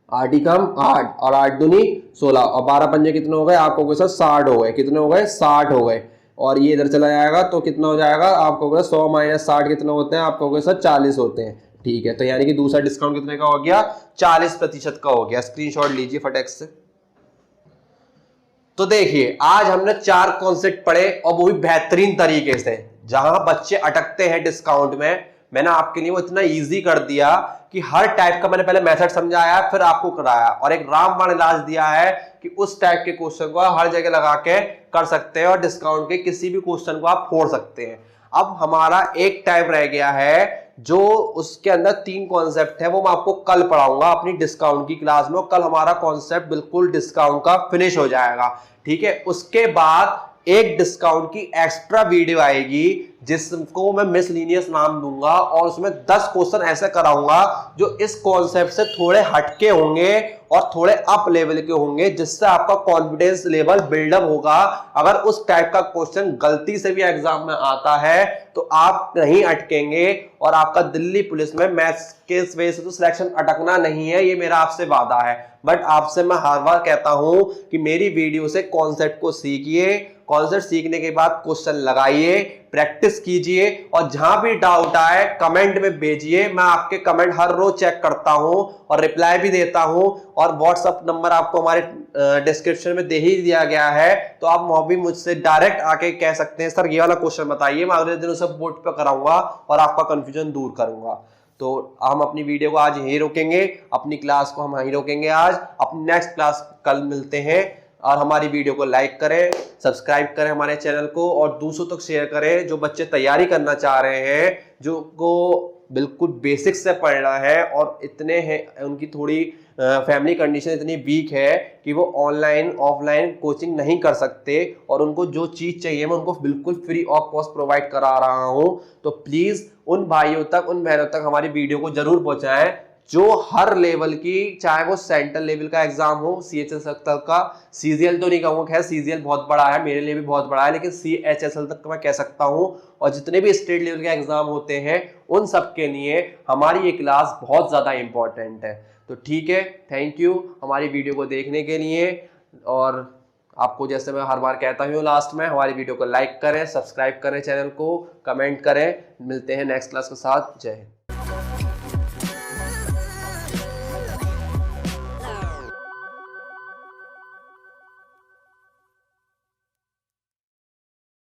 8 ही कम 8 और 8 दूनी 16 और 12 पंजे कितने हो गए आपको हो गए सर 60 हो गए। कितने हो गए 60 हो गए। और ये इधर चला जाएगा तो कितना हो जाएगा आपको हो गया 100 माइनस 60 कितने होते हैं आपको हो गए सर 40 होते हैं। ठीक है, तो यानी कि दूसरा डिस्काउंट कितने का हो गया 40% का हो गया। स्क्रीनशॉट लीजिए फटाक से। तो देखिए आज हमने 4 कॉन्सेप्ट पढ़े और वो भी बेहतरीन तरीके से। जहां बच्चे अटकते हैं डिस्काउंट में, मैंने आपके लिए वो इतना इजी कर दिया कि हर टाइप का मैंने पहले मेथड समझाया फिर आपको कराया और एक रामबाण इलाज दिया है कि उस टाइप के क्वेश्चन को हर जगह लगा के कर सकते हैं और डिस्काउंट के किसी भी क्वेश्चन को आप फोड़ सकते हैं। अब हमारा एक टाइप रह गया है जो उसके अंदर 3 कॉन्सेप्ट है, वो मैं आपको कल पढ़ाऊंगा अपनी डिस्काउंट की क्लास में। कल हमारा कॉन्सेप्ट बिल्कुल डिस्काउंट का फिनिश हो जाएगा। ठीक है, उसके बाद एक डिस्काउंट की एक्स्ट्रा वीडियो आएगी जिसको मैं मिसलिनियस नाम दूंगा और उसमें 10 क्वेश्चन ऐसे कराऊंगा जो इस कॉन्सेप्ट से थोड़े हटके होंगे और थोड़े अप लेवल के होंगे, जिससे आपका कॉन्फिडेंस लेवल बिल्डअप होगा। अगर उस टाइप का क्वेश्चन गलती से भी एग्जाम में आता है तो आप नहीं अटकेंगे और आपका दिल्ली पुलिस में मैथ्स के वजह से तो सिलेक्शन अटकना नहीं है, ये मेरा आपसे वादा है। बट आपसे मैं हर बार कहता हूं कि मेरी वीडियो से कॉन्सेप्ट को सीखिए, कॉन्सेप्ट सीखने के बाद क्वेश्चन लगाइए, प्रैक्टिस कीजिए और जहां भी डाउट आए कमेंट में भेजिए। मैं आपके कमेंट हर रोज चेक करता हूं और रिप्लाई भी देता हूं और व्हाट्सएप नंबर आपको हमारे डिस्क्रिप्शन में दे ही दिया गया है, तो आप वहां भी मुझसे डायरेक्ट आके कह सकते हैं सर ये वाला क्वेश्चन बताइए, मैं अगले दिन उसे बोर्ड पे कराऊंगा और आपका कंफ्यूजन दूर करूंगा। तो हम अपनी वीडियो को आज यहीं रोकेंगे, अपनी क्लास को हम यहीं रोकेंगे आज। अपनी नेक्स्ट क्लास कल मिलते हैं और हमारी वीडियो को लाइक करें, सब्सक्राइब करें हमारे चैनल को और दूसरों तक शेयर करें जो बच्चे तैयारी करना चाह रहे हैं, जो को बिल्कुल बेसिक से पढ़ना है और इतने हैं उनकी थोड़ी फैमिली कंडीशन इतनी वीक है कि वो ऑनलाइन ऑफलाइन कोचिंग नहीं कर सकते और उनको जो चीज़ चाहिए मैं उनको बिल्कुल फ्री ऑफ कॉस्ट प्रोवाइड करा रहा हूं। तो प्लीज़ उन भाइयों तक उन बहनों तक हमारी वीडियो को जरूर पहुंचाएं जो हर लेवल की, चाहे वो सेंट्रल लेवल का एग्जाम हो, CHSL तक का, CGL तो नहीं कहूँगा, खैर CGL बहुत बड़ा है, मेरे लिए भी बहुत बड़ा है, लेकिन CHSL तक का मैं कह सकता हूँ। और जितने भी स्टेट लेवल के एग्जाम होते हैं उन सब के लिए हमारी ये क्लास बहुत ज़्यादा इंपॉर्टेंट है। तो ठीक है, थैंक यू हमारी वीडियो को देखने के लिए। और आपको जैसे मैं हर बार कहता हूँ लास्ट में, हमारी वीडियो को लाइक करें, सब्सक्राइब करें चैनल को, कमेंट करें। मिलते हैं नेक्स्ट क्लास के साथ। जय हिंद।